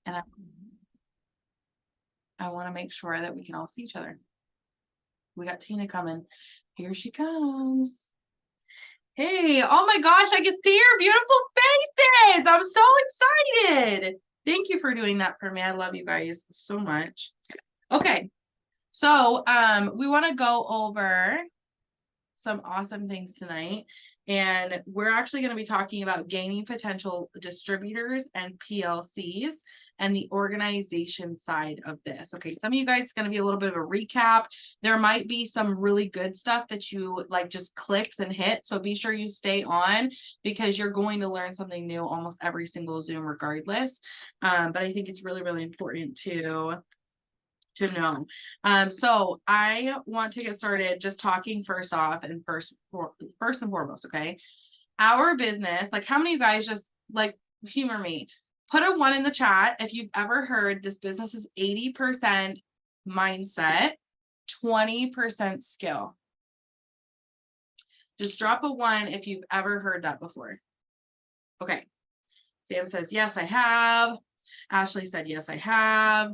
And I want to make sure that we can all see each other. We got Tina coming. Here she comes. Hey, oh my gosh, I can see your beautiful faces. I'm so excited. Thank you for doing that for me. I love you guys so much. Okay, so we want to go over some awesome things tonight, and we're actually going to be talking about gaining potential distributors and PLCs and the organization side of this. Okay, some of you guys, going to be a little bit of a recap. There might be some really good stuff that you like just clicks and hit, so be sure you stay on because you're going to learn something new almost every single Zoom regardless. But I think it's really important to know. So I want to get started just talking first off and first and foremost, okay? Our business, like how many of you guys just like humor me? Put a 1 in the chat if you've ever heard this business is 80% mindset, 20% skill. Just drop a 1 if you've ever heard that before. Okay. Sam says, yes, I have. Ashley said, yes, I have.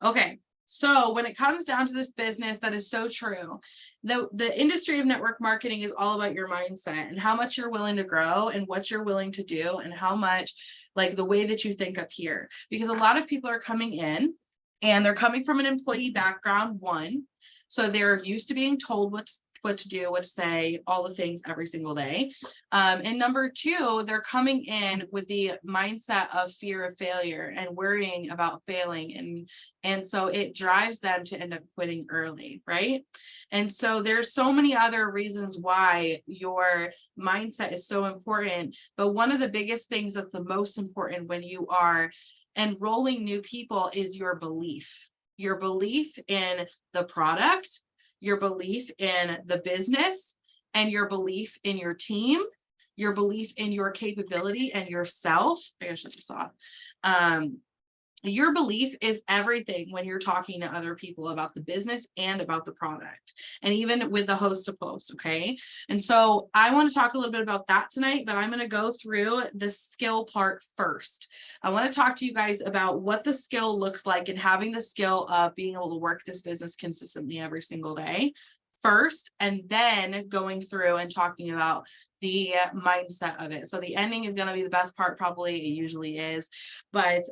Okay. So when it comes down to this business, that is so true. The industry of network marketing is all about your mindset and how much you're willing to grow and what you're willing to do and how much, like the way that you think up here. Because a lot of people are coming in and they're coming from an employee background, one. So they're used to being told what to do, what to say, all the things every single day. And number 2, they're coming in with the mindset of fear of failure and worrying about failing. And so it drives them to end up quitting early, right? And so there's so many other reasons why your mindset is so important. But one of the biggest things that's the most important when you are enrolling new people is your belief in the product, your belief in the business, and your belief in your team, your belief in your capability and yourself. I gotta shut this off. Your belief is everything when you're talking to other people about the business and about the product, and even with the host to post. Okay. And so I want to talk a little bit about that tonight, but I'm going to go through the skill part first. I want to talk to you guys about what the skill looks like and having the skill of being able to work this business consistently every single day first, and then going through and talking about the mindset of it. So the ending is going to be the best part, probably. It usually is. But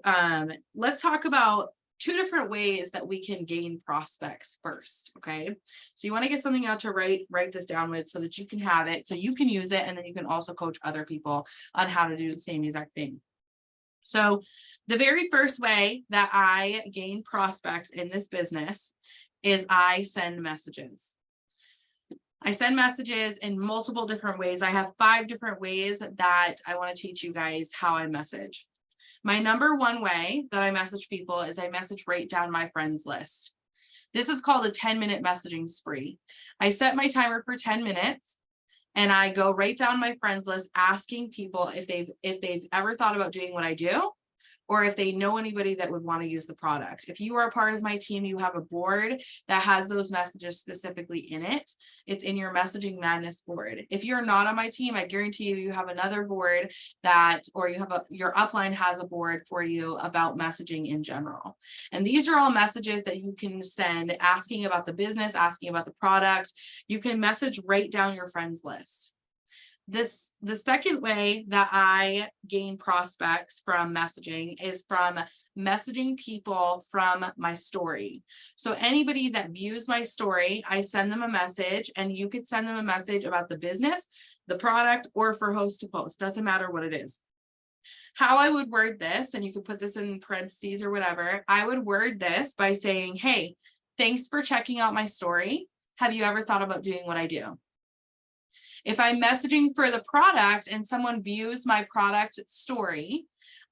let's talk about 2 different ways that we can gain prospects first. Okay. So you want to get something out to write this down with so that you can have it, so you can use it, and then you can also coach other people on how to do the same exact thing. So the very first way that I gain prospects in this business is I send messages. I send messages in multiple different ways. I have 5 different ways that I want to teach you guys how I message. My number 1 way that I message people is I message right down my friends list. This is called a 10-minute messaging spree. I set my timer for 10 minutes and I go right down my friends list asking people if they've ever thought about doing what I do, or if they know anybody that would want to use the product. If you are a part of my team, you have a board that has those messages specifically in it. It's in your Messaging Madness board. If you're not on my team, I guarantee you have another board or your upline has a board for you about messaging in general. And these are all messages that you can send asking about the business, asking about the product. You can message right down your friends list. The second way that I gain prospects from messaging is from messaging people from my story. So anybody that views my story, I send them a message, and you could send them a message about the business, the product, or for host to post. Doesn't matter what it is. How I would word this, and you could put this in parentheses or whatever, I would word this by saying, hey, thanks for checking out my story. Have you ever thought about doing what I do? If I'm messaging for the product and someone views my product story,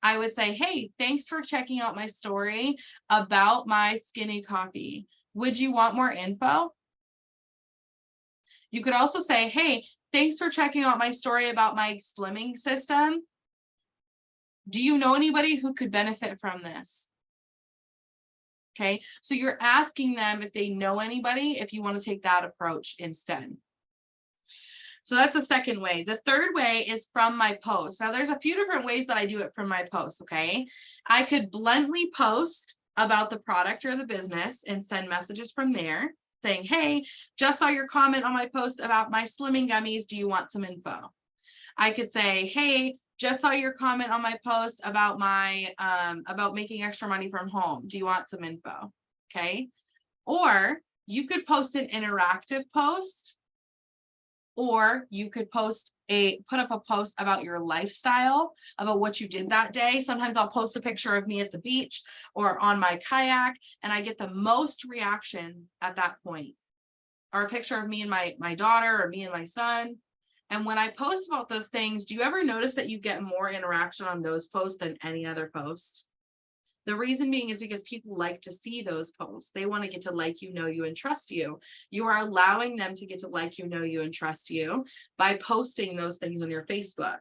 I would say, hey, thanks for checking out my story about my skinny coffee. Would you want more info? You could also say, hey, thanks for checking out my story about my slimming system. Do you know anybody who could benefit from this? Okay, so you're asking them if they know anybody, if you want to take that approach instead. So that's the second way. The third way is from my post. Now there's a few different ways that I do it from my post, okay? I could bluntly post about the product or the business and send messages from there saying, hey, just saw your comment on my post about my slimming gummies. Do you want some info? I could say, hey, just saw your comment on my post about my about making extra money from home. Do you want some info? Okay. Or you could post an interactive post, or you could put up a post about your lifestyle, about what you did that day. Sometimes I'll post a picture of me at the beach or on my kayak, and I get the most reaction at that point. Or a picture of me and my daughter, or me and my son. And when I post about those things, do you ever notice that you get more interaction on those posts than any other post? The reason being is because people like to see those posts. They want to get to like you, know you, and trust you. You are allowing them to get to like you, know you, and trust you by posting those things on your Facebook.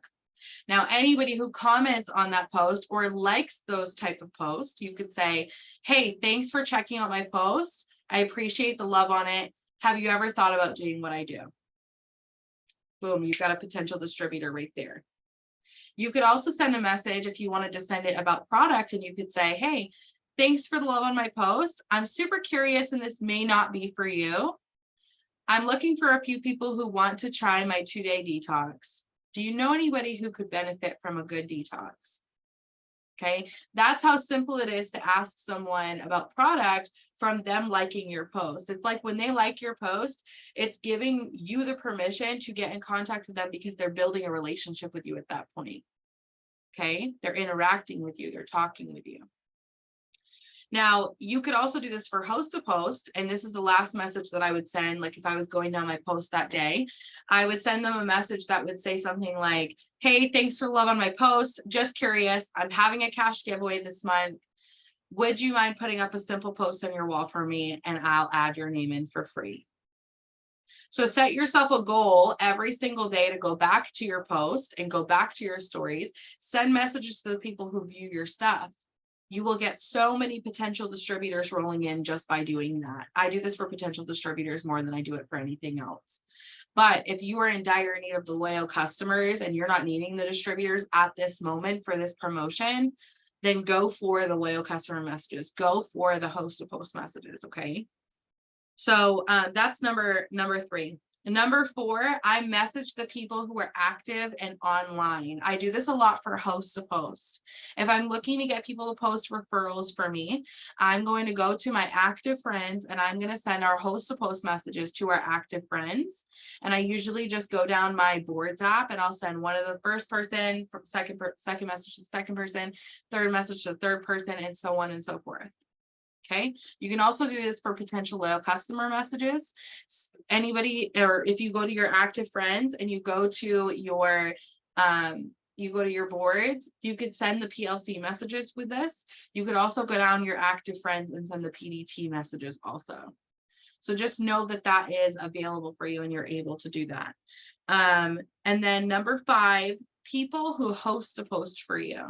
Now, anybody who comments on that post or likes those type of posts, you could say, hey, thanks for checking out my post. I appreciate the love on it. Have you ever thought about doing what I do? Boom, you've got a potential distributor right there. You could also send a message if you wanted to send it about product, and you could say, hey, thanks for the love on my post. I'm super curious, and this may not be for you. I'm looking for a few people who want to try my 2-day detox. Do you know anybody who could benefit from a good detox? Okay, that's how simple it is to ask someone about product from them liking your post. It's like when they like your post, it's giving you the permission to get in contact with them because they're building a relationship with you at that point. Okay, they're interacting with you, they're talking with you. Now, you could also do this for host to post, and this is the last message that I would send. Like if I was going down my post that day, I would send them a message that would say something like, hey, thanks for love on my post. Just curious, I'm having a cash giveaway this month. Would you mind putting up a simple post on your wall for me, and I'll add your name in for free? So set yourself a goal every single day to go back to your post and go back to your stories, send messages to the people who view your stuff. You will get so many potential distributors rolling in just by doing that. I do this for potential distributors more than I do it for anything else. But if you are in dire need of the loyal customers and you're not needing the distributors at this moment for this promotion, then go for the loyal customer messages. Go for the host to post messages, okay? So that's number 3. And number 4, I message the people who are active and online. I do this a lot for host to post. If I'm looking to get people to post referrals for me, I'm going to go to my active friends and I'm going to send our host to post messages to our active friends. And I usually just go down my boards app and I'll send one of the first person, second message to the second person, third message to the third person, and so on and so forth. Okay, you can also do this for potential loyal customer messages. Anybody, or if you go to your active friends and you go to your boards, you could send the PLC messages with this. You could also go down your active friends and send the PDT messages also. So just know that that is available for you and you're able to do that. And then number 5, people who host a post for you.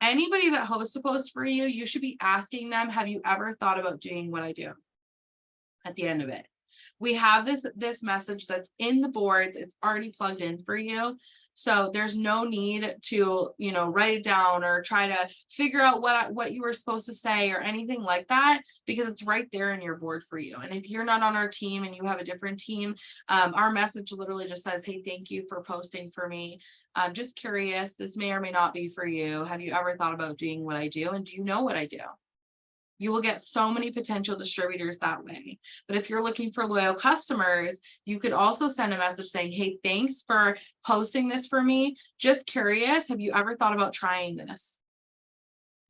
Anybody that hosts a post for you, you should be asking them, have you ever thought about doing what I do? At the end of it, we have this message that's in the boards. It's already plugged in for you. So there's no need to, write it down or try to figure out what you were supposed to say or anything like that, because it's right there in your board for you. And if you're not on our team and you have a different team, our message literally just says, hey, thank you for posting for me. I'm just curious, this may or may not be for you. Have you ever thought about doing what I do? And do you know what I do? You will get so many potential distributors that way. But if you're looking for loyal customers, you could also send a message saying, hey, thanks for posting this for me. Just curious, have you ever thought about trying this?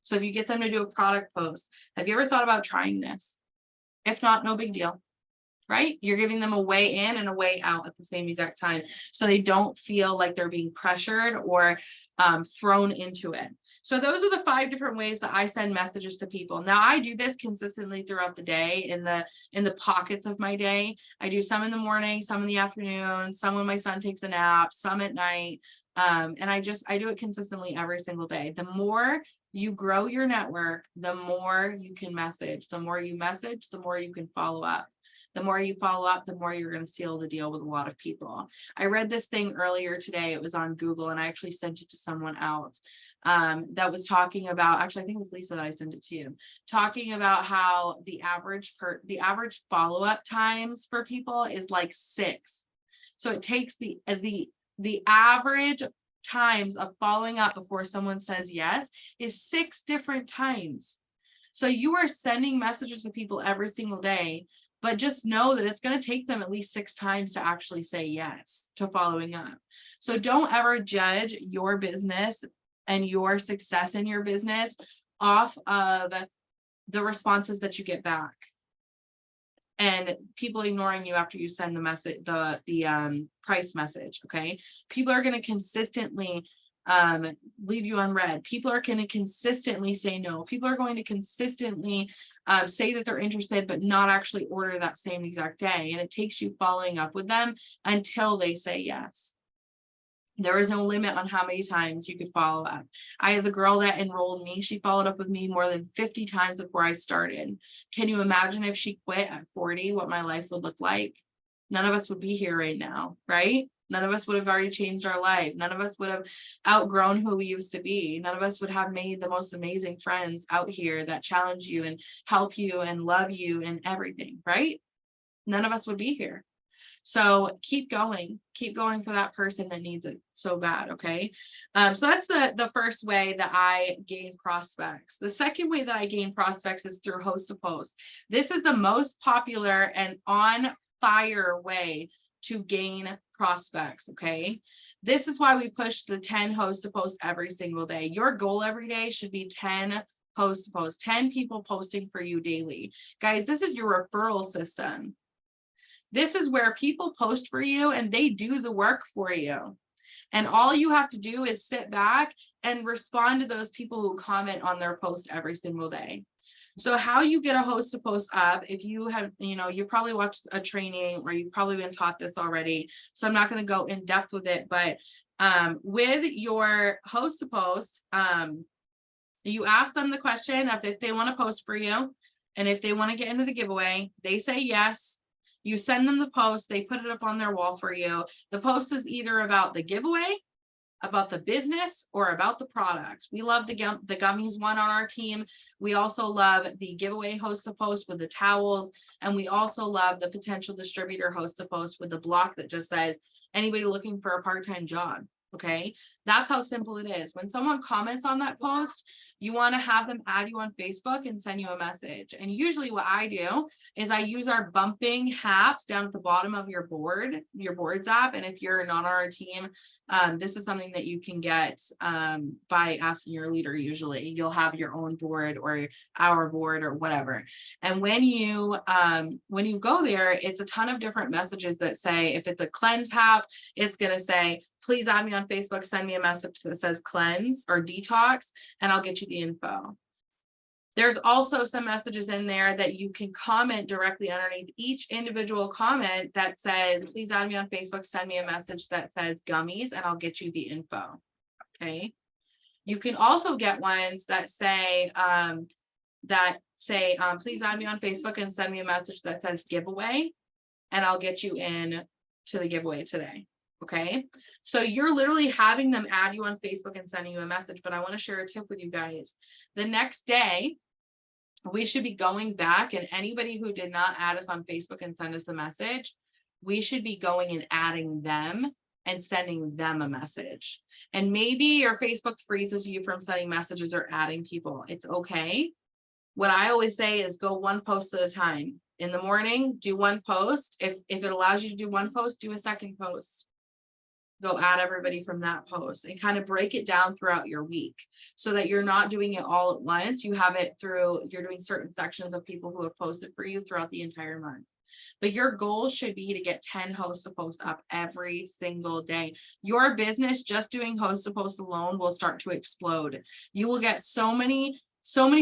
So if you get them to do a product post, have you ever thought about trying this? If not, no big deal, right? You're giving them a way in and a way out at the same exact time, so they don't feel like they're being pressured or thrown into it. So those are the 5 different ways that I send messages to people. Now I do this consistently throughout the day in the pockets of my day. I do some in the morning, some in the afternoon, some when my son takes a nap, some at night. And I do it consistently every single day. The more you grow your network, the more you can message. The more you message, the more you can follow up. The more you follow up, the more you're going to seal the deal with a lot of people. I read this thing earlier today. It was on Google, and I actually sent it to someone else that was talking about, actually, I think it was Lisa that I sent it to you, talking about how the average follow-up times for people is like 6. So it takes the average times of following up before someone says yes is 6 different times. So you are sending messages to people every single day, but just know that it's going to take them at least 6 times to actually say yes to following up. So don't ever judge your business and your success in your business off of the responses that you get back and people ignoring you after you send the message, the price message. Okay. People are going to consistently leave you unread. People are going to consistently say no. People are going to consistently say that they're interested, but not actually order that same exact day. And it takes you following up with them until they say yes. There is no limit on how many times you could follow up. I had the girl that enrolled me. She followed up with me more than 50 times before I started. Can you imagine if she quit at 40, what my life would look like? None of us would be here right now, right? None of us would have already changed our life. None of us would have outgrown who we used to be. None of us would have made the most amazing friends out here that challenge you and help you and love you and everything, right? None of us would be here. So keep going for that person that needs it so bad. Okay. So that's the first way that I gain prospects. The second way that I gain prospects is through host to post. This is the most popular and on fire way to gain prospects. Okay. This is why we push the 10 host to post every single day. Your goal every day should be 10 host to post, 10 people posting for you daily. Guys, this is your referral system. This is where people post for you and they do the work for you. And all you have to do is sit back and respond to those people who comment on their post every single day. So how you get a host to post up, if you have, you probably watched a training or you've probably been taught this already. So I'm not going to go in depth with it, but with your host to post, you ask them the question of if they want to post for you. And if they want to get into the giveaway, they say yes. You send them the post, they put it up on their wall for you. The post is either about the giveaway, about the business, or about the product. We love the gummies one on our team. We also love the giveaway host to post with the towels. And we also love the potential distributor host to post with the block that just says, anybody looking for a part-time job. Okay, that's how simple it is. When someone comments on that post, you want to have them add you on Facebook and send you a message. And usually what I do is I use our bumping apps down at the bottom of your boards app. And if you're not on our team, this is something that you can get by asking your leader. Usually you'll have your own board or our board or whatever. And when you go there, it's a ton of different messages that say, if it's a cleanse app, it's going to say, please add me on Facebook, send me a message that says cleanse or detox, and I'll get you the info. There's also some messages in there that you can comment directly underneath each individual comment that says, please add me on Facebook, send me a message that says gummies, and I'll get you the info. Okay. You can also get ones that say, please add me on Facebook and send me a message that says giveaway, and I'll get you in to the giveaway today. Okay, so you're literally having them add you on Facebook and sending you a message, but I want to share a tip with you guys. The next day, we should be going back, and anybody who did not add us on Facebook and send us a message, we should be going and adding them and sending them a message. And maybe your Facebook freezes you from sending messages or adding people. It's okay. What I always say is go one post at a time. In the morning, do one post. If it allows you to do one post, do a second post. Go add everybody from that post and kind of break it down throughout your week so that you're not doing it all at once. You have it you're doing certain sections of people who have posted for you throughout the entire month. But your goal should be to get 10 hosts to post up every single day. Your business just doing host to post alone will start to explode. You will get so many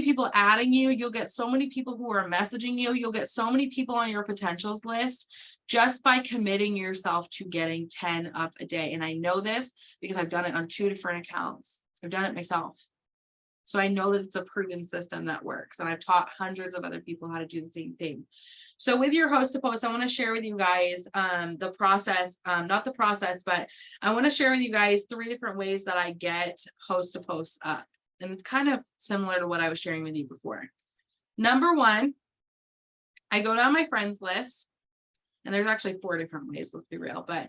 people adding you. You'll get so many people who are messaging you. You'll get so many people on your potentials list just by committing yourself to getting 10 up a day. And I know this because I've done it on 2 different accounts. I've done it myself. So I know that it's a proven system that works. And I've taught hundreds of other people how to do the same thing. So with your host to post, I want to share with you guys the process, not the process, but I want to share with you guys 3 different ways that I get host to post up. And it's kind of similar to what I was sharing with you before. Number 1, I go down my friends list, and there's actually 4 different ways, let's be real. But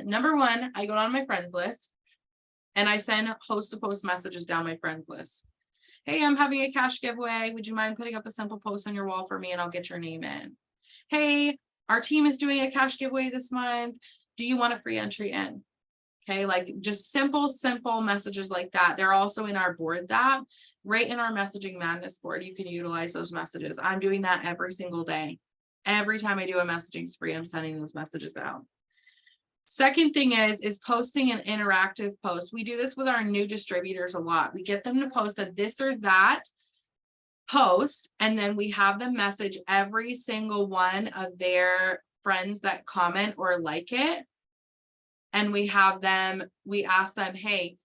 number 1, I go down my friends list and I send host to post messages down my friends list. Hey, I'm having a cash giveaway. Would you mind putting up a simple post on your wall for me and I'll get your name in? Hey, our team is doing a cash giveaway this month. Do you want a free entry in? Okay, like just simple messages like that. They're also in our boards app, right in our Messaging Madness board. You can utilize those messages. I'm doing that every single day. Every time I do a messaging spree, I'm sending those messages out. Second thing is posting an interactive post. We do this with our new distributors a lot. We get them to post a this or that post, and then we have them message every single one of their friends that comment or like it. And we ask them, hey,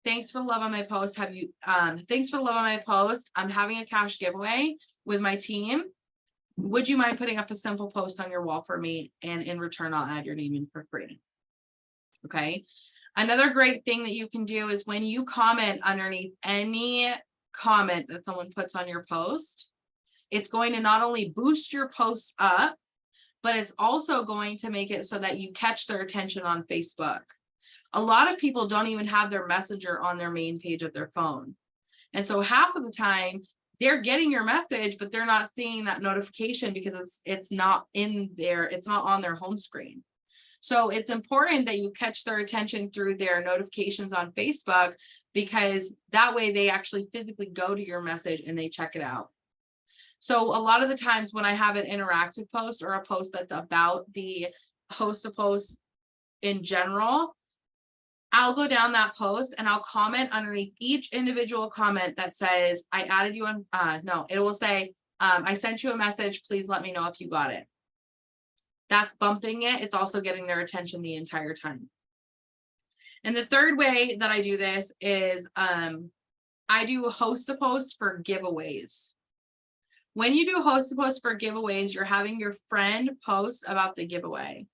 thanks for the love on my post. Thanks for the love on my post. I'm having a cash giveaway with my team. Would you mind putting up a simple post on your wall for me? And in return, I'll add your name in for free. Okay. Another great thing that you can do is when you comment underneath any comment that someone puts on your post, it's going to not only boost your post up, but it's also going to make it so that you catch their attention on Facebook. A lot of people don't even have their messenger on their main page of their phone. And so half of the time they're getting your message, but they're not seeing that notification because it's not in there. It's not on their home screen. So it's important that you catch their attention through their notifications on Facebook, because that way they actually physically go to your message and they check it out. So a lot of the times when I have an interactive post or a post that's about the host to post in general, I'll go down that post and I'll comment underneath each individual comment that says, I added you on, it will say, I sent you a message. Please let me know if you got it. That's bumping it. It's also getting their attention the entire time. And the third way that I do this is I do host to post for giveaways. When you do host to post for giveaways, you're having your friend post about the giveaway.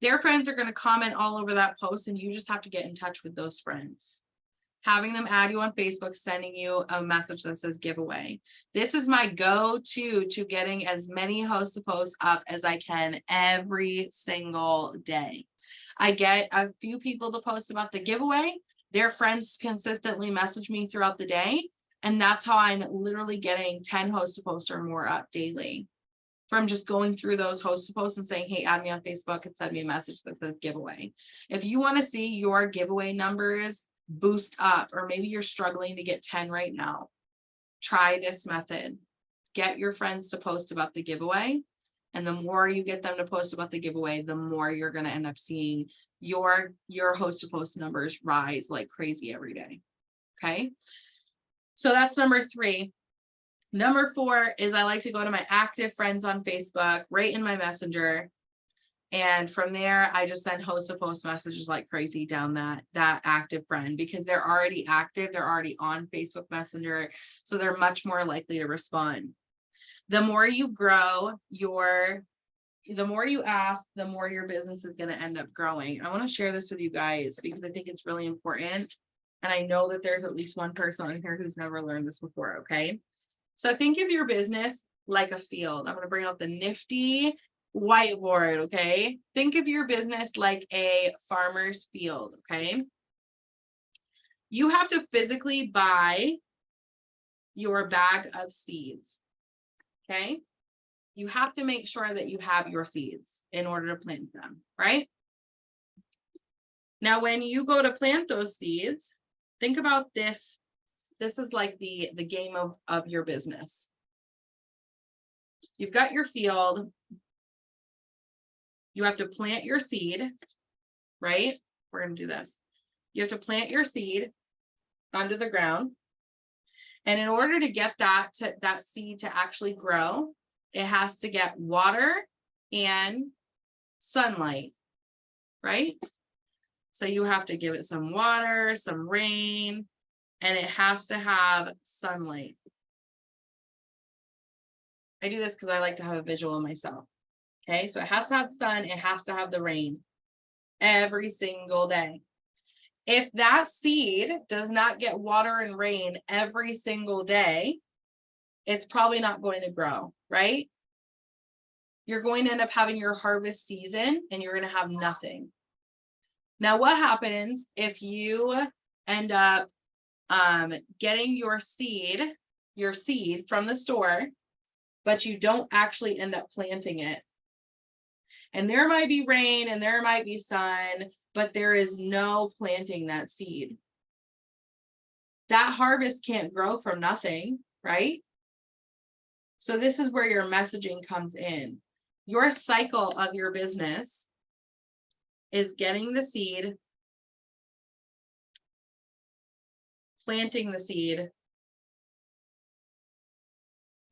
Their friends are going to comment all over that post, and you just have to get in touch with those friends. Having them add you on Facebook, sending you a message that says giveaway. This is my go-to to getting as many host to posts up as I can every single day. I get a few people to post about the giveaway. Their friends consistently message me throughout the day. And that's how I'm literally getting 10 host to posts or more up daily from just going through those host to posts and saying, hey, add me on Facebook and send me a message that says giveaway. If you want to see your giveaway numbers boost up, or maybe you're struggling to get 10 right now, try this method. Get your friends to post about the giveaway. And the more you get them to post about the giveaway, the more you're going to end up seeing your host to post numbers rise like crazy every day. Okay. So that's number 3. Number 4 is I like to go to my active friends on Facebook, right in my messenger. And from there, I just send host to post messages like crazy down that active friend, because they're already active. They're already on Facebook Messenger. So they're much more likely to respond. The more you grow the more you ask, the more your business is going to end up growing. I want to share this with you guys because I think it's really important. And I know that there's at least one person on here who's never learned this before. Okay. So think of your business like a field. I'm going to bring out the nifty whiteboard. Okay. Think of your business like a farmer's field. Okay. You have to physically buy your bag of seeds. Okay. You have to make sure that you have your seeds in order to plant them, right? Now, when you go to plant those seeds, think about this. This is like the game of your business. You've got your field. You have to plant your seed, right? We're going to do this. You have to plant your seed under the ground. And in order to get that seed to actually grow, it has to get water and sunlight, right? So you have to give it some water, some rain, and it has to have sunlight. I do this because I like to have a visual of myself. Okay, so it has to have sun, it has to have the rain every single day. If that seed does not get water and rain every single day, it's probably not going to grow, right? You're going to end up having your harvest season and you're going to have nothing. Now, what happens if you end up getting your seed from the store, but you don't actually end up planting it? And there might be rain and there might be sun, but there is no planting that seed. That harvest can't grow from nothing, right? So this is where your messaging comes in. Your cycle of your business is getting the seed, planting the seed,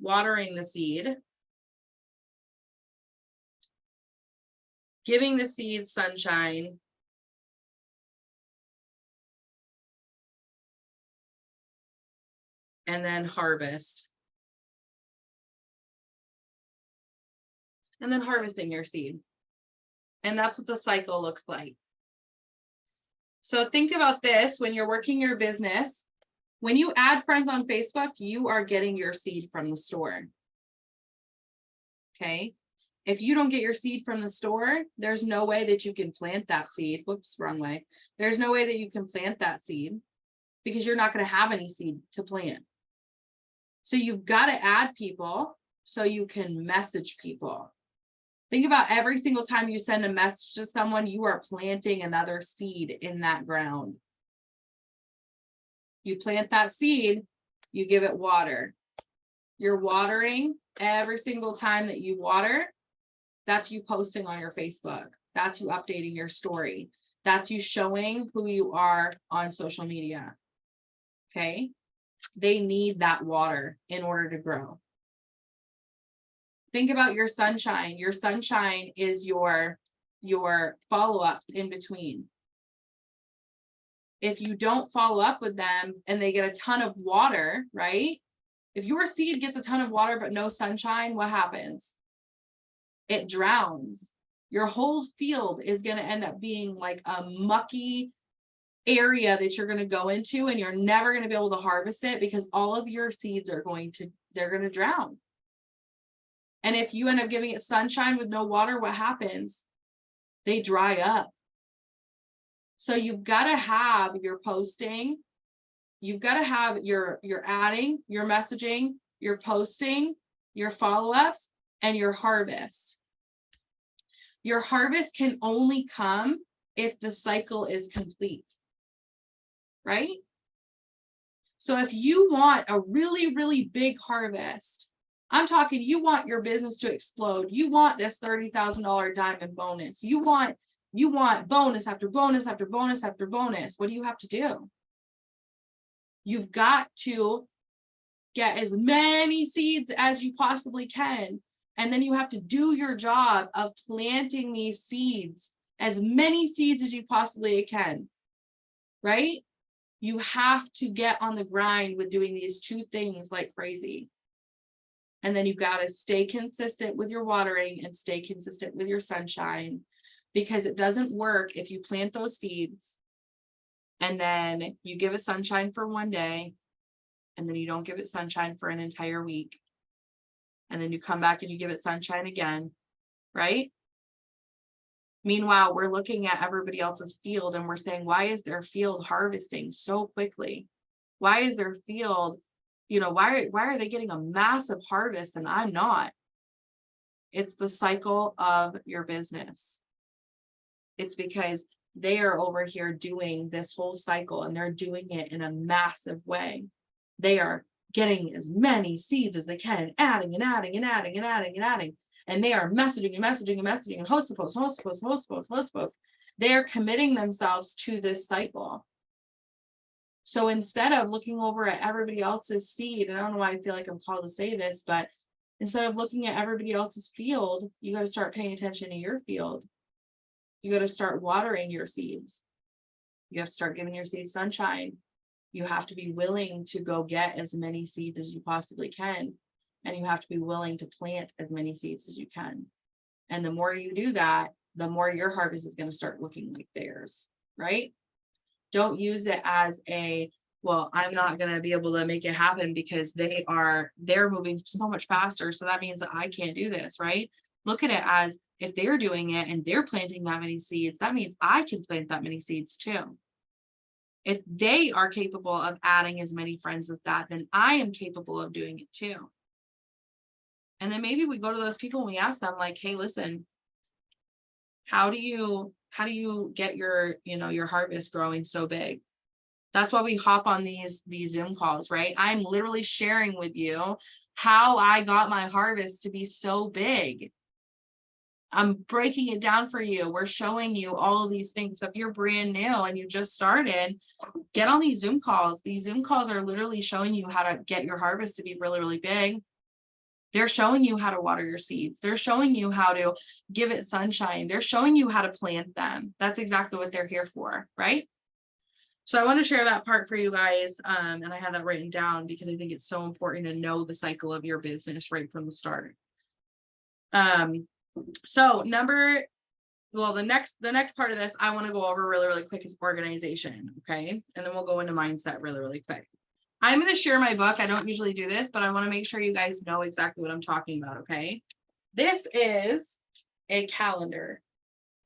watering the seed, giving the seed sunshine, and then harvest. And then harvesting your seed. And that's what the cycle looks like. So think about this when you're working your business. When you add friends on Facebook, you are getting your seed from the store. Okay. If you don't get your seed from the store, there's no way that you can plant that seed. Whoops, wrong way. There's no way that you can plant that seed because you're not going to have any seed to plant. So you've got to add people so you can message people. Think about every single time you send a message to someone, you are planting another seed in that ground. You plant that seed, you give it water. You're watering every single time that you water. That's you posting on your Facebook. That's you updating your story. That's you showing who you are on social media. Okay? They need that water in order to grow. Think about your sunshine. Your sunshine is your follow-ups in between. If you don't follow up with them and they get a ton of water, right? If your seed gets a ton of water but no sunshine, what happens? It drowns. Your whole field is going to end up being like a mucky area that you're going to go into, and you're never going to be able to harvest it because all of your seeds are they're going to drown. And if you end up giving it sunshine with no water, what happens? They dry up. So you've got to have your posting, you've got to have your adding, your messaging, your posting, your follow-ups, and your harvest. Your harvest can only come if the cycle is complete, right? So if you want a really, really big harvest, I'm talking, you want your business to explode. You want this $30,000 diamond bonus. You want bonus after bonus after bonus after bonus. What do you have to do? You've got to get as many seeds as you possibly can. And then you have to do your job of planting these seeds, as many seeds as you possibly can, right? You have to get on the grind with doing these two things like crazy. And then you've got to stay consistent with your watering and stay consistent with your sunshine, because it doesn't work if you plant those seeds and then you give it sunshine for one day and then you don't give it sunshine for an entire week. And then you come back and you give it sunshine again, right? Meanwhile, we're looking at everybody else's field and we're saying, why is their field harvesting so quickly? Why is their field, why are they getting a massive harvest and I'm not? It's the cycle of your business. It's because they are over here doing this whole cycle and they're doing it in a massive way. They are getting as many seeds as they can and adding and adding and adding and adding and adding. And they are messaging and messaging and messaging and host post. They are committing themselves to this cycle. So instead of looking over at everybody else's seed, and I don't know why I feel like I'm called to say this, but instead of looking at everybody else's field, you got to start paying attention to your field. You got to start watering your seeds. You have to start giving your seeds sunshine. You have to be willing to go get as many seeds as you possibly can. And you have to be willing to plant as many seeds as you can. And the more you do that, the more your harvest is going to start looking like theirs, right? Don't use it as a, well, I'm not going to be able to make it happen because they're moving so much faster. So that means that I can't do this, right? Look at it as, if they're doing it and they're planting that many seeds, that means I can plant that many seeds too. If they are capable of adding as many friends as that, then I am capable of doing it too. And then maybe we go to those people and we ask them like, hey, listen, how do you get your, your harvest growing so big? That's why we hop on these Zoom calls, right? I'm literally sharing with you how I got my harvest to be so big. I'm breaking it down for you. We're showing you all of these things. So if you're brand new and you just started, get on these Zoom calls. These Zoom calls are literally showing you how to get your harvest to be really, really big. They're showing you how to water your seeds. They're showing you how to give it sunshine. They're showing you how to plant them. That's exactly what they're here for, right? So I want to share that part for you guys. And I have that written down because I think it's so important to know the cycle of your business right from the start. So the next part of this I want to go over really, really quick is organization. Okay. And then we'll go into mindset really, really quick. I'm going to share my book. I don't usually do this, but I want to make sure you guys know exactly what I'm talking about. Okay. This is a calendar.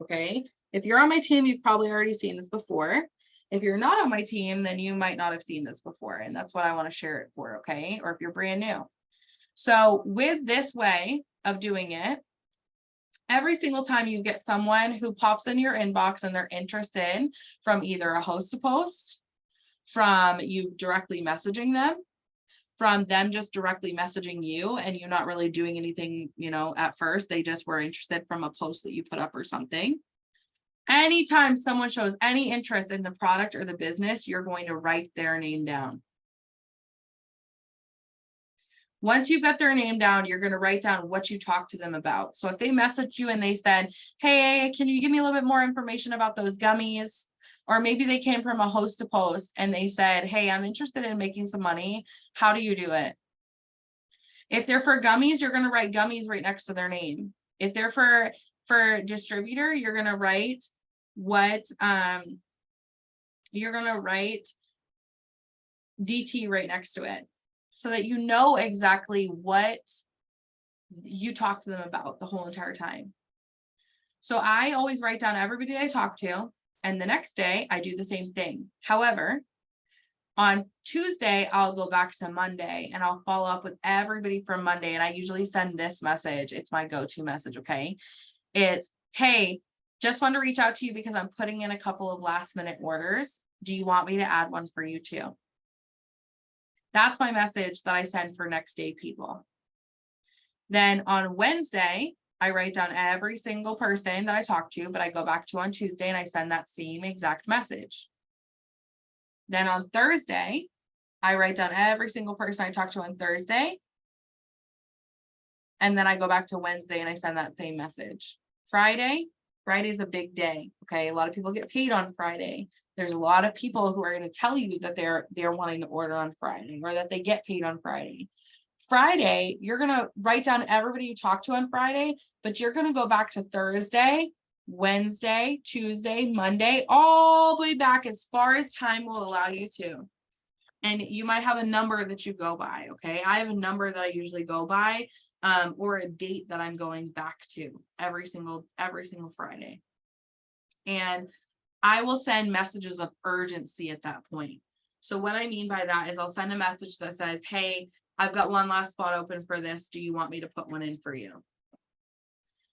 Okay. If you're on my team, you've probably already seen this before. If you're not on my team, then you might not have seen this before. And that's what I want to share it for. Okay. Or if you're brand new. So with this way of doing it, every single time you get someone who pops in your inbox and they're interested from either a host to post, from you directly messaging them, from them just directly messaging you and you not really doing anything, at first, they just were interested from a post that you put up or something. Anytime someone shows any interest in the product or the business, you're going to write their name down. Once you've got their name down, you're going to write down what you talked to them about. So if they message you and they said, hey, can you give me a little bit more information about those gummies? Or maybe they came from a host to post and they said, hey, I'm interested in making some money. How do you do it? If they're for gummies, you're going to write gummies right next to their name. If they're for distributor, you're going to write DT right next to it so that you know exactly what you talk to them about the whole entire time. So I always write down everybody I talk to, and the next day I do the same thing. However, on Tuesday, I'll go back to Monday and I'll follow up with everybody from Monday. And I usually send this message. It's my go-to message. Okay. It's, hey, just want to reach out to you because I'm putting in a couple of last minute orders. Do you want me to add one for you too? That's my message that I send for next day people. Then on Wednesday, I write down every single person that I talk to, but I go back to on Tuesday and I send that same exact message. Then on Thursday, I write down every single person I talk to on Thursday. And then I go back to Wednesday and I send that same message. Friday's a big day. Okay. A lot of people get paid on Friday. There's a lot of people who are going to tell you that they're wanting to order on Friday or that they get paid on Friday. Friday, you're going to write down everybody you talk to on Friday, but you're going to go back to Thursday, Wednesday, Tuesday, Monday, all the way back as far as time will allow you to. And you might have a number that you go by. Okay. I have a number that I usually go by, or a date that I'm going back to every single Friday. And I will send messages of urgency at that point. So what I mean by that is I'll send a message that says, hey, I've got one last spot open for this. Do you want me to put one in for you?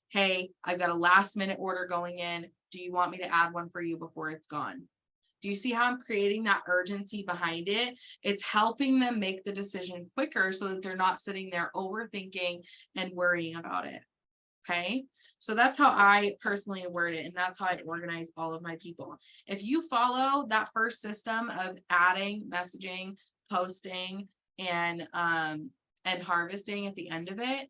Hey, I've got a last minute order going in. Do you want me to add one for you before it's gone? Do you see how I'm creating that urgency behind it? It's helping them make the decision quicker so that they're not sitting there overthinking and worrying about it. Okay. So that's how I personally word it. And that's how I organize all of my people. If you follow that first system of adding, messaging, posting, and harvesting at the end of it,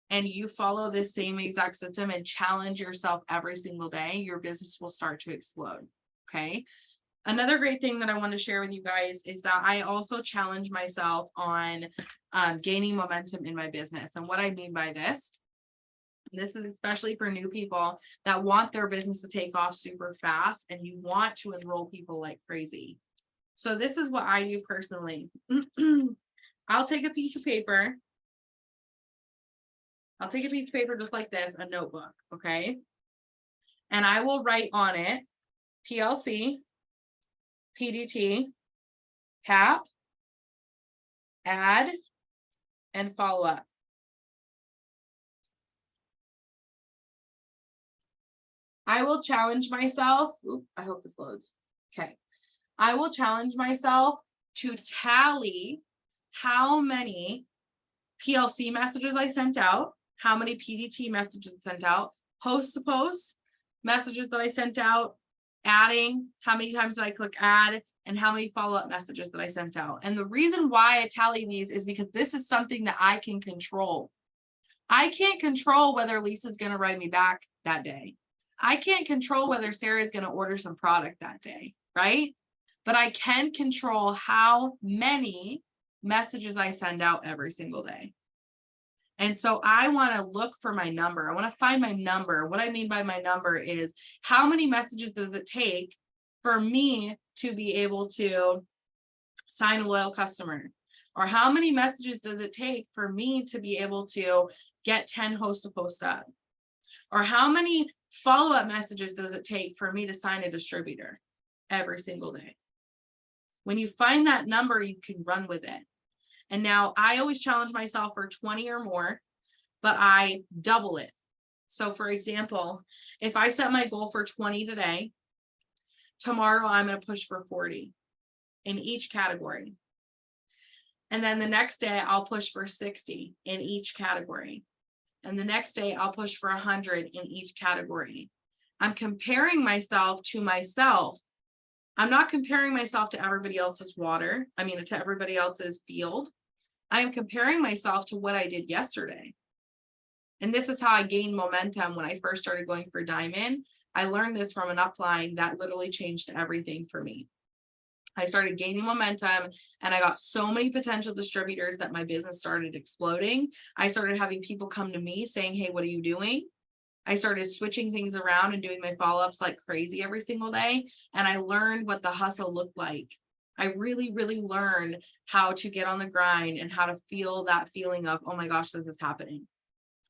and you follow this same exact system and challenge yourself every single day, your business will start to explode. Okay. Another great thing that I want to share with you guys is that I also challenge myself on gaining momentum in my business. And what I mean by this is especially for new people that want their business to take off super fast and you want to enroll people like crazy. So this is what I do personally. I'll take a piece of paper. I'll take a piece of paper just like this, a notebook, okay? And I will write on it PLC, PDT, PAP, add, and follow up. I will challenge myself. Oop, I hope this loads. Okay. I will challenge myself to tally how many PLC messages I sent out, how many PDT messages I sent out, post to post messages that I sent out, adding, how many times did I click add, and how many follow-up messages that I sent out. And the reason why I tally these is because this is something that I can control. I can't control whether Lisa's going to write me back that day. I can't control whether Sarah is going to order some product that day, right? But I can control how many messages I send out every single day. And so I want to look for my number. I want to find my number. What I mean by my number is how many messages does it take for me to be able to sign a loyal customer? Or how many messages does it take for me to be able to get 10 host to post up? Or how many follow-up messages does it take for me to sign a distributor every single day? When you find that number, you can run with it. And now I always challenge myself for 20 or more, but I double it. So for example, if I set my goal for 20 today, tomorrow I'm going to push for 40 in each category. And then the next day I'll push for 60 in each category. And the next day I'll push for 100 in each category. I'm comparing myself to myself. I'm not comparing myself to everybody else's to everybody else's field. I am comparing myself to what I did yesterday. And this is how I gained momentum when I first started going for Diamond. I learned this from an upline that literally changed everything for me. I started gaining momentum and I got so many potential distributors that my business started exploding. I started having people come to me saying, hey, what are you doing? I started switching things around and doing my follow-ups like crazy every single day. And I learned what the hustle looked like. I really, really learned how to get on the grind and how to feel that feeling of, oh my gosh, this is happening.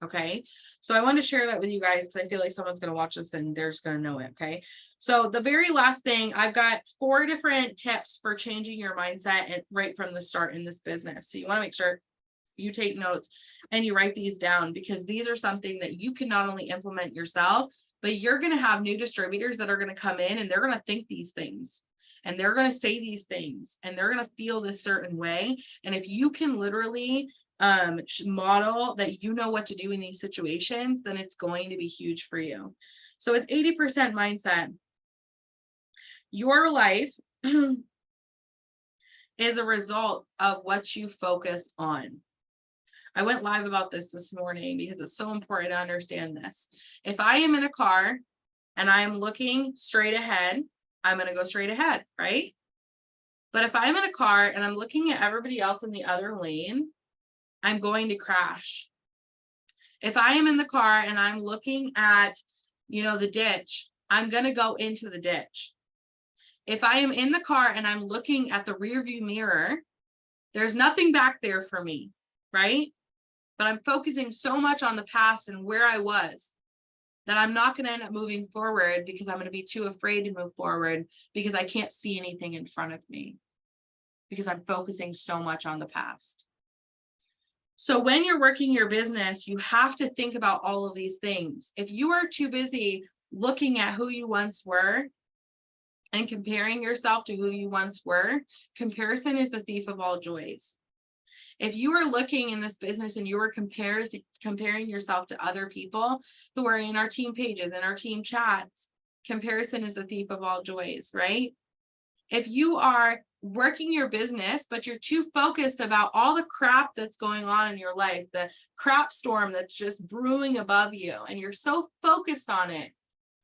Okay. So I want to share that with you guys because I feel like someone's going to watch this and they're just going to know it. Okay. So the very last thing, I've got 4 different tips for changing your mindset and right from the start in this business. So you want to make sure you take notes and you write these down because these are something that you can not only implement yourself, but you're going to have new distributors that are going to come in and they're going to think these things and they're going to say these things and they're going to feel this certain way. And if you can literally model that you know what to do in these situations, then it's going to be huge for you. So it's 80% mindset. Your life is a result of what you focus on. I went live about this morning because it's so important to understand this. If I am in a car and I am looking straight ahead, I'm going to go straight ahead, right? But if I'm in a car and I'm looking at everybody else in the other lane, I'm going to crash. If I am in the car and I'm looking at, the ditch, I'm going to go into the ditch. If I am in the car and I'm looking at the rear view mirror, there's nothing back there for me, right? But I'm focusing so much on the past and where I was that I'm not going to end up moving forward because I'm going to be too afraid to move forward because I can't see anything in front of me because I'm focusing so much on the past. So when you're working your business, you have to think about all of these things. If you are too busy looking at who you once were and comparing yourself to who you once were, comparison is the thief of all joys. If you are looking in this business and you are comparing yourself to other people who are in our team pages and our team chats, comparison is the thief of all joys, right? If you are working your business, but you're too focused about all the crap that's going on in your life, the crap storm that's just brewing above you, and you're so focused on it,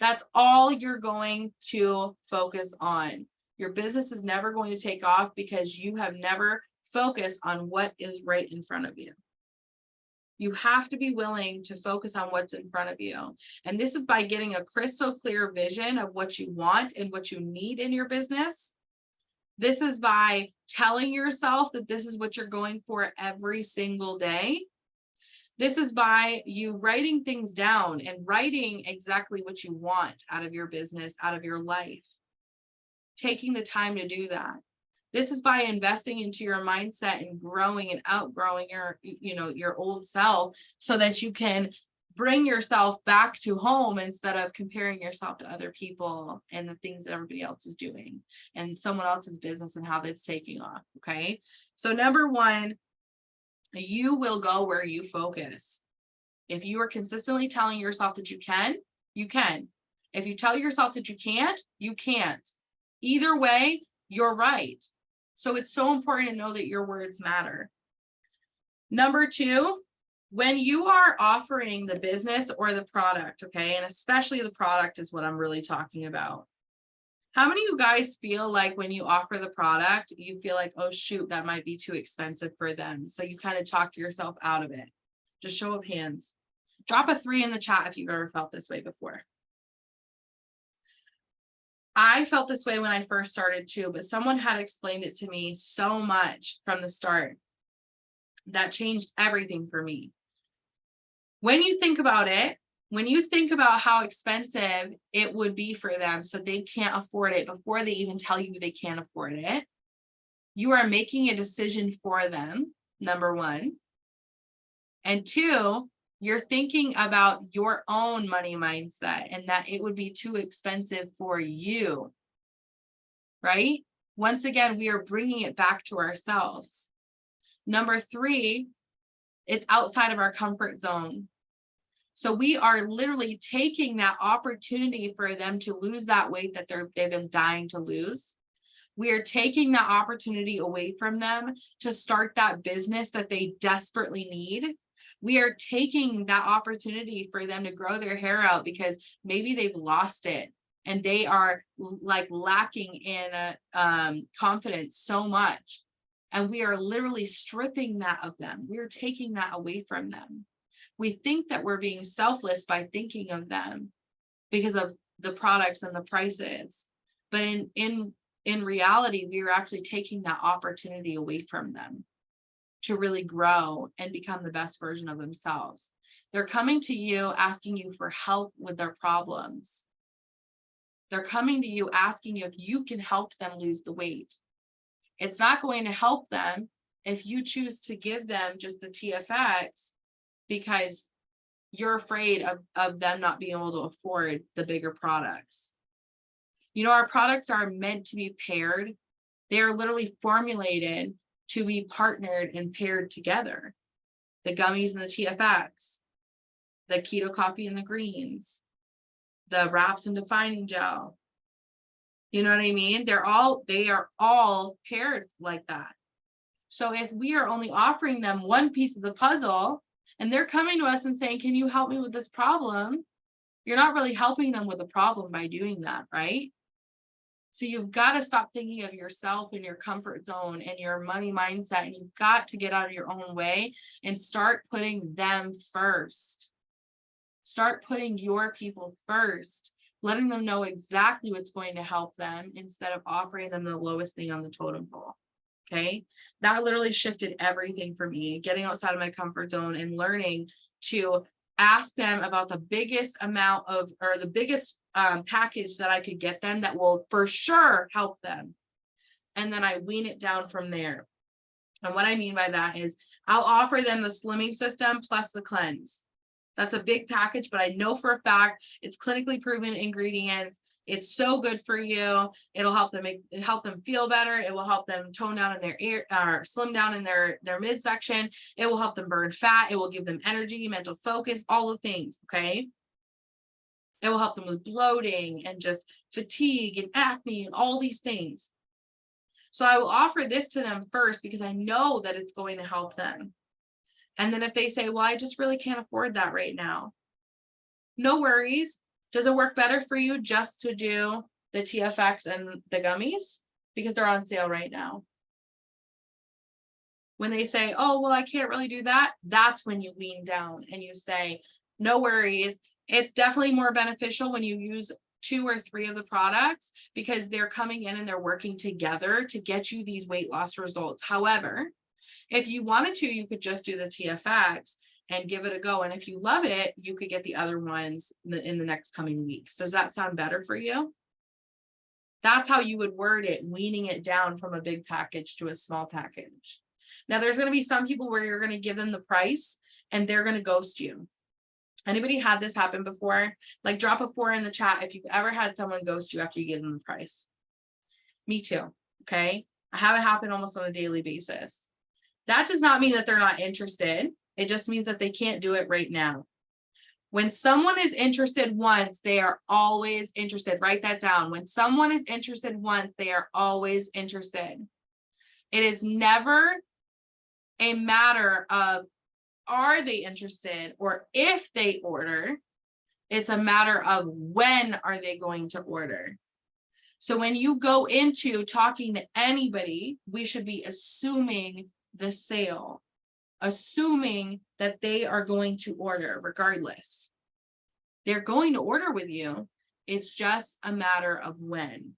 that's all you're going to focus on. Your business is never going to take off because you have never focused on what is right in front of you. You have to be willing to focus on what's in front of you. And this is by getting a crystal clear vision of what you want and what you need in your business. This is by telling yourself that this is what you're going for every single day. This is by you writing things down and writing exactly what you want out of your business, out of your life. Taking the time to do that. This is by investing into your mindset and growing and outgrowing your old self so that you can bring yourself back to home instead of comparing yourself to other people and the things that everybody else is doing and someone else's business and how that's taking off. Okay. So number one, you will go where you focus. If you are consistently telling yourself that you can, you can. If you tell yourself that you can't, you can't. Either way, you're right. So it's so important to know that your words matter. Number two, when you are offering the business or the product, okay, and especially the product is what I'm really talking about. How many of you guys feel like when you offer the product, you feel like, oh, shoot, that might be too expensive for them? So you kind of talk yourself out of it. Just show of hands. Drop a 3 in the chat if you've ever felt this way before. I felt this way when I first started too, but someone had explained it to me so much from the start that changed everything for me. When you think about it, when you think about how expensive it would be for them so they can't afford it before they even tell you they can't afford it, you are making a decision for them, number one. And two, you're thinking about your own money mindset and that it would be too expensive for you, right? Once again, we are bringing it back to ourselves. Number three, it's outside of our comfort zone. So we are literally taking that opportunity for them to lose that weight that they've been dying to lose. We are taking that opportunity away from them to start that business that they desperately need. We are taking that opportunity for them to grow their hair out because maybe they've lost it and they are like lacking in confidence so much. And we are literally stripping that of them. We are taking that away from them. We think that we're being selfless by thinking of them because of the products and the prices. But in reality, we are actually taking that opportunity away from them to really grow and become the best version of themselves. They're coming to you asking you for help with their problems. They're coming to you asking you if you can help them lose the weight. It's not going to help them if you choose to give them just the TFX because you're afraid of them not being able to afford the bigger products. You know, our products are meant to be paired. They are literally formulated to be partnered and paired together. The gummies and the TFX, the keto coffee and the greens, the wraps and defining gel. You know what I mean? They are all paired like that. So if we are only offering them one piece of the puzzle and they're coming to us and saying, can you help me with this problem? You're not really helping them with the problem by doing that, right? So you've got to stop thinking of yourself and your comfort zone and your money mindset. And you've got to get out of your own way and start putting them first. Start putting your people first, letting them know exactly what's going to help them instead of offering them the lowest thing on the totem pole. Okay. That literally shifted everything for me, getting outside of my comfort zone and learning to ask them about the biggest amount of, or the biggest package that I could get them that will for sure help them. And then I wean it down from there. And what I mean by that is I'll offer them the slimming system plus the cleanse. That's a big package, but I know for a fact it's clinically proven ingredients. It's so good for you. It'll help them feel better. It will help them tone down in their ear, or slim down in their midsection. It will help them burn fat. It will give them energy, mental focus, all the things. Okay. It will help them with bloating and just fatigue and acne and all these things. So I will offer this to them first because I know that it's going to help them. And then if they say, well, I just really can't afford that right now. No worries. Does it work better for you just to do the TFX and the gummies? because they're on sale right now. When they say, oh, well, I can't really do that, that's when you wean down and you say, no worries. It's definitely more beneficial when you use 2 or 3 of the products, because they're coming in and they're working together to get you these weight loss results. However, if you wanted to, you could just do the TFX and give it a go. And if you love it, you could get the other ones in the next coming weeks. Does that sound better for you? That's how you would word it, weaning it down from a big package to a small package. Now, there's going to be some people where you're going to give them the price and they're going to ghost you. Anybody had this happen before? Like, drop a 4 in the chat if you've ever had someone ghost you after you give them the price. Me too. Okay. I have it happen almost on a daily basis. That does not mean that they're not interested. It just means that they can't do it right now. When someone is interested once, they are always interested. Write that down. When someone is interested once, they are always interested. It is never a matter of are they interested or if they order. It's a matter of when are they going to order. So when you go into talking to anybody, we should be assuming the sale, assuming that they are going to order regardless. They're going to order with you. It's just a matter of when.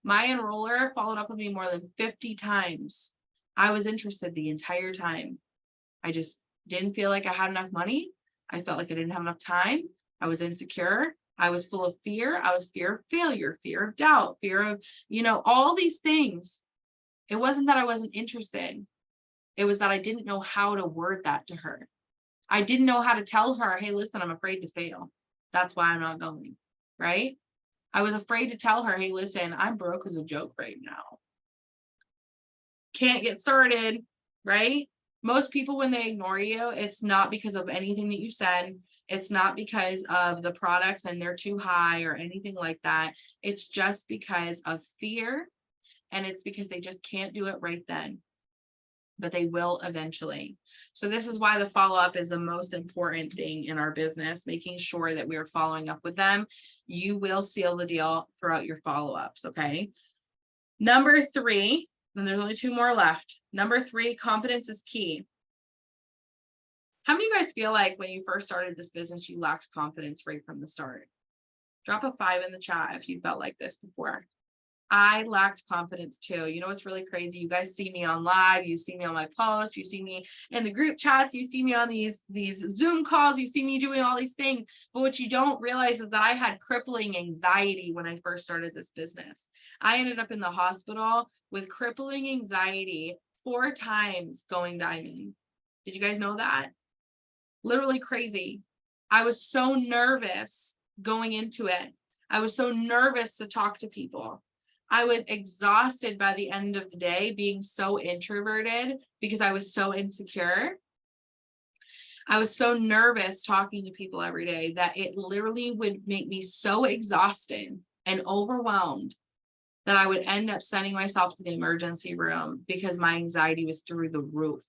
My enroller followed up with me more than 50 times. I was interested the entire time. I just didn't feel like I had enough money. I felt like I didn't have enough time. I was insecure. I was full of fear. I was fear of failure, fear of doubt, fear of, all these things. It wasn't that I wasn't interested. It was that I didn't know how to word that to her. I didn't know how to tell her, hey, listen, I'm afraid to fail. That's why I'm not going, right? I was afraid to tell her, hey, listen, I'm broke as a joke right now. Can't get started, right? Most people, when they ignore you, it's not because of anything that you said. It's not because of the products and they're too high or anything like that. It's just because of fear, and it's because they just can't do it right then. But they will eventually. So this is why the follow-up is the most important thing in our business, making sure that we are following up with them. You will seal the deal throughout your follow-ups, okay? Number 3, and there's only 2 more left. Number 3, confidence is key. How many of you guys feel like when you first started this business, you lacked confidence right from the start? Drop a 5 in the chat if you felt like this before. I lacked confidence too. You know what's really crazy? You guys see me on live, you see me on my posts, you see me in the group chats, you see me on these Zoom calls, you see me doing all these things. But what you don't realize is that I had crippling anxiety when I first started this business. I ended up in the hospital with crippling anxiety 4 times going diamond. Did you guys know that? Literally crazy. I was so nervous going into it. I was so nervous to talk to people. I was exhausted by the end of the day, being so introverted because I was so insecure. I was so nervous talking to people every day that it literally would make me so exhausted and overwhelmed that I would end up sending myself to the emergency room because my anxiety was through the roof.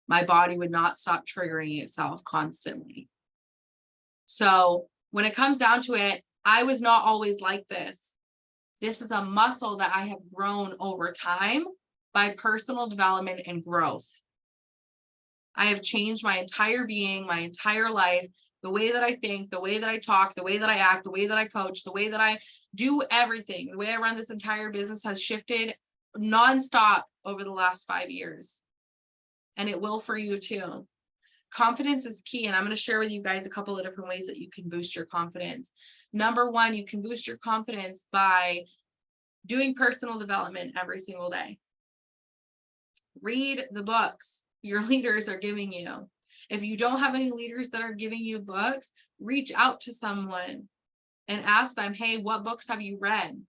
My body would not stop triggering itself constantly. So when it comes down to it, I was not always like this. This is a muscle that I have grown over time by personal development and growth. I have changed my entire being, my entire life, the way that I think, the way that I talk, the way that I act, the way that I coach, the way that I do everything, the way I run this entire business has shifted nonstop over the last 5 years. And it will for you too. Confidence is key. And I'm going to share with you guys a couple of different ways that you can boost your confidence. Number 1, you can boost your confidence by doing personal development every single day. Read the books your leaders are giving you. If you don't have any leaders that are giving you books, reach out to someone and ask them, hey, what books have you read?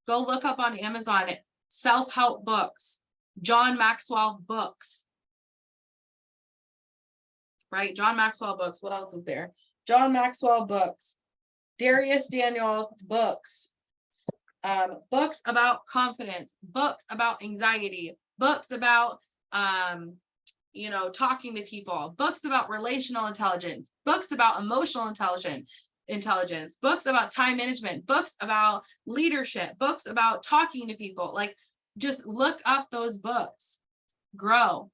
Go look up on Amazon, self-help books, John Maxwell books. Right? John Maxwell books. What else is there? John Maxwell books, Darius Daniel books, books about confidence, books about anxiety, books about, talking to people, books about relational intelligence, books about emotional intelligence, intelligence, books about time management, books about leadership, books about talking to people. Like, just look up those books, grow,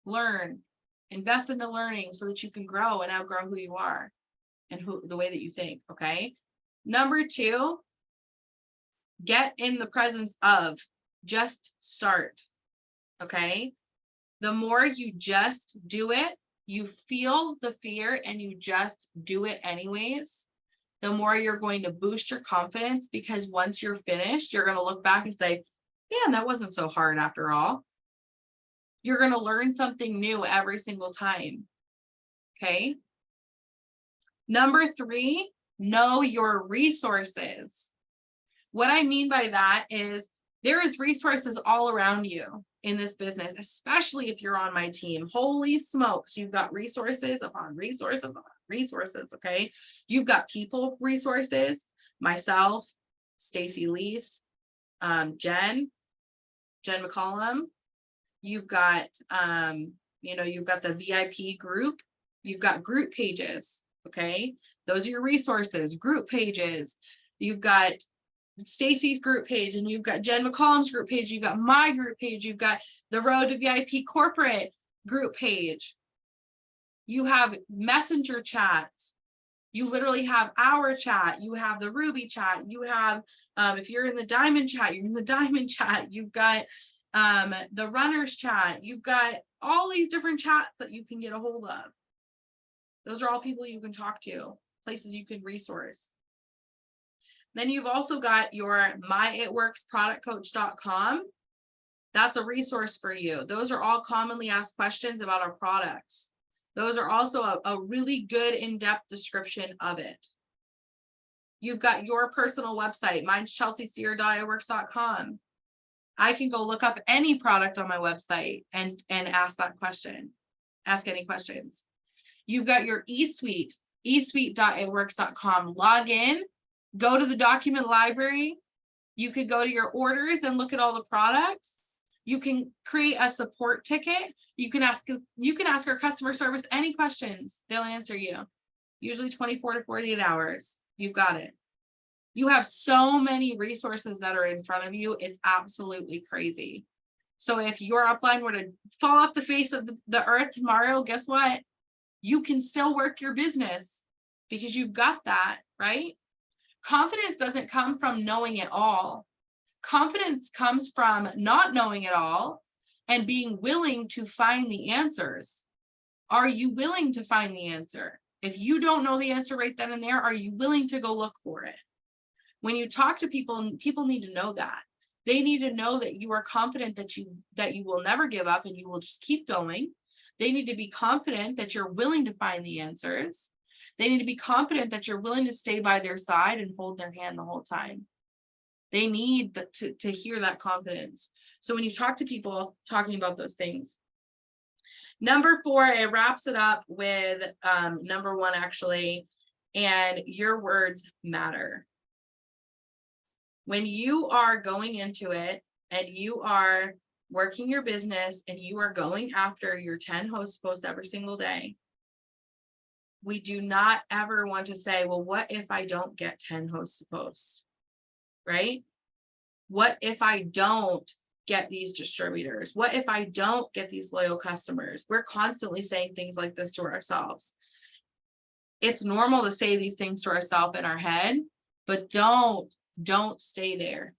learn, invest into learning so that you can grow and outgrow who you are and the way that you think. Okay. Number 2, get in the presence of, just start. Okay. The more you just do it, you feel the fear and you just do it anyways, the more you're going to boost your confidence, because once you're finished, you're going to look back and say, man, that wasn't so hard after all. You're going to learn something new every single time. Okay. Number 3, know your resources. What I mean by that is there is resources all around you in this business, especially if you're on my team. Holy smokes, you've got resources upon resources upon resources. Okay. You've got people resources, myself, Stacy Lease, Jen McCollum. You've got, you've got the VIP group. You've got group pages. Okay. Those are your resources, group pages. You've got Stacy's group page, and you've got Jen McCollum's group page. You've got my group page. You've got the Road to VIP corporate group page. You have messenger chats. You literally have our chat. You have the Ruby chat. You have, if you're in the diamond chat, you're in the diamond chat. You've got the runners chat. You've got all these different chats that you can get a hold of. Those are all people you can talk to, places you can resource. Then you've also got your myitworksproductcoach.com. That's a resource for you. Those are all commonly asked questions about our products. Those are also a really good in-depth description of it. You've got your personal website. Mine's chelseasear.itworks.com. I can go look up any product on my website and ask that question. Ask any questions. You've got your eSuite, eSuite.itworks.com. Log in. Go to the document library. You could go to your orders and look at all the products. You can create a support ticket. You can ask our customer service any questions. They'll answer you. Usually 24 to 48 hours. You've got it. You have so many resources that are in front of you. It's absolutely crazy. So if your upline were to fall off the face of the earth tomorrow, guess what? You can still work your business because you've got that, right? Confidence doesn't come from knowing it all. Confidence comes from not knowing it all and being willing to find the answers. Are you willing to find the answer? If you don't know the answer right then and there, are you willing to go look for it? When you talk to people, people need to know that. They need to know that you are confident that you will never give up and you will just keep going. They need to be confident that you're willing to find the answers. They need to be confident that you're willing to stay by their side and hold their hand the whole time. They need to hear that confidence. So when you talk to people, talking about those things. Number 4, it wraps it up with number 1, actually, and your words matter. When you are going into it and you are working your business and you are going after your 10 host posts every single day, we do not ever want to say, well, what if I don't get 10 host posts, right? What if I don't get these distributors? What if I don't get these loyal customers? We're constantly saying things like this to ourselves. It's normal to say these things to ourselves in our head, but don't stay there.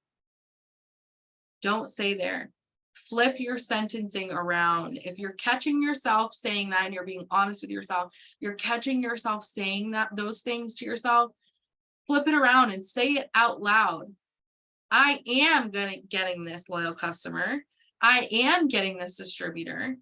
Don't stay there. Flip your sentencing around. If you're catching yourself saying that and you're being honest with yourself, you're catching yourself saying those things to yourself, flip it around and say it out loud. I am getting this loyal customer. I am getting this distributor.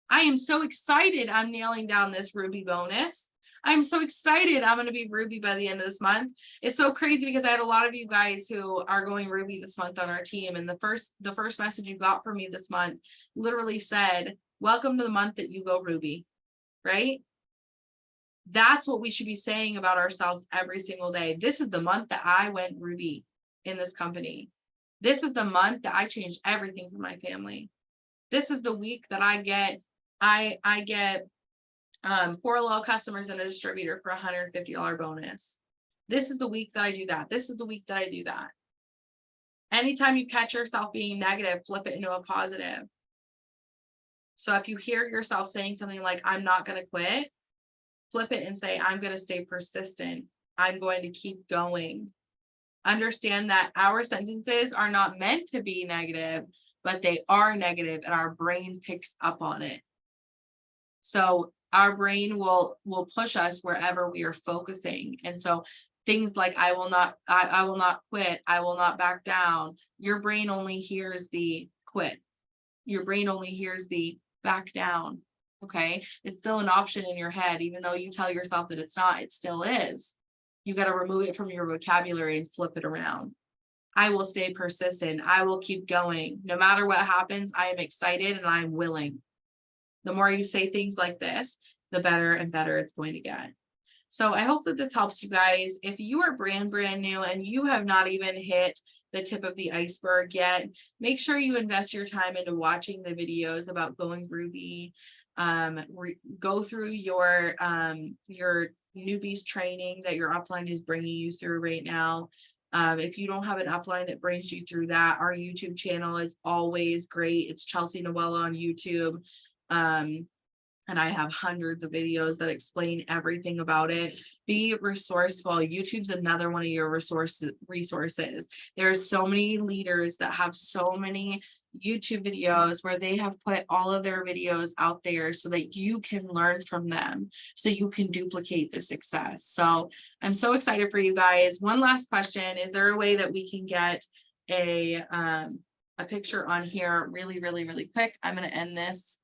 I am so excited I'm nailing down this Ruby bonus. I'm so excited I'm going to be Ruby by the end of this month. It's so crazy because I had a lot of you guys who are going Ruby this month on our team. And the first message you got from me this month literally said, welcome to the month that you go Ruby, right? That's what we should be saying about ourselves every single day. This is the month that I went Ruby in this company. This is the month that I changed everything for my family. This is the week that I get 4 loyal customers and a distributor for $150 bonus. This is the week that I do that. This is the week that I do that. Anytime you catch yourself being negative, flip it into a positive. So if you hear yourself saying something like, I'm not going to quit, flip it and say, I'm going to stay persistent. I'm going to keep going. Understand that our sentences are not meant to be negative, but they are negative and our brain picks up on it. So our brain will push us wherever we are focusing. And so things like I will not quit, I will not back down. Your brain only hears the quit. Your brain only hears the back down. Okay. It's still an option in your head, even though you tell yourself that it's not, it still is. You got to remove it from your vocabulary and flip it around. I will stay persistent. I will keep going. No matter what happens, I am excited and I'm willing. The more you say things like this, the better and better it's going to get. So I hope that this helps you guys. If you are brand new and you have not even hit the tip of the iceberg yet, make sure you invest your time into watching the videos about going groovy. Go through your newbies training that your upline is bringing you through right now. If you don't have an upline that brings you through that, our YouTube channel is always great. It's Chelsea Noella on YouTube. And I have hundreds of videos that explain everything about it. Be resourceful. YouTube's another one of your resources. There's so many leaders that have so many YouTube videos where they have put all of their videos out there so that you can learn from them, so you can duplicate the success. So I'm so excited for you guys. One last question. Is there a way that we can get a picture on here really quick? I'm going to end this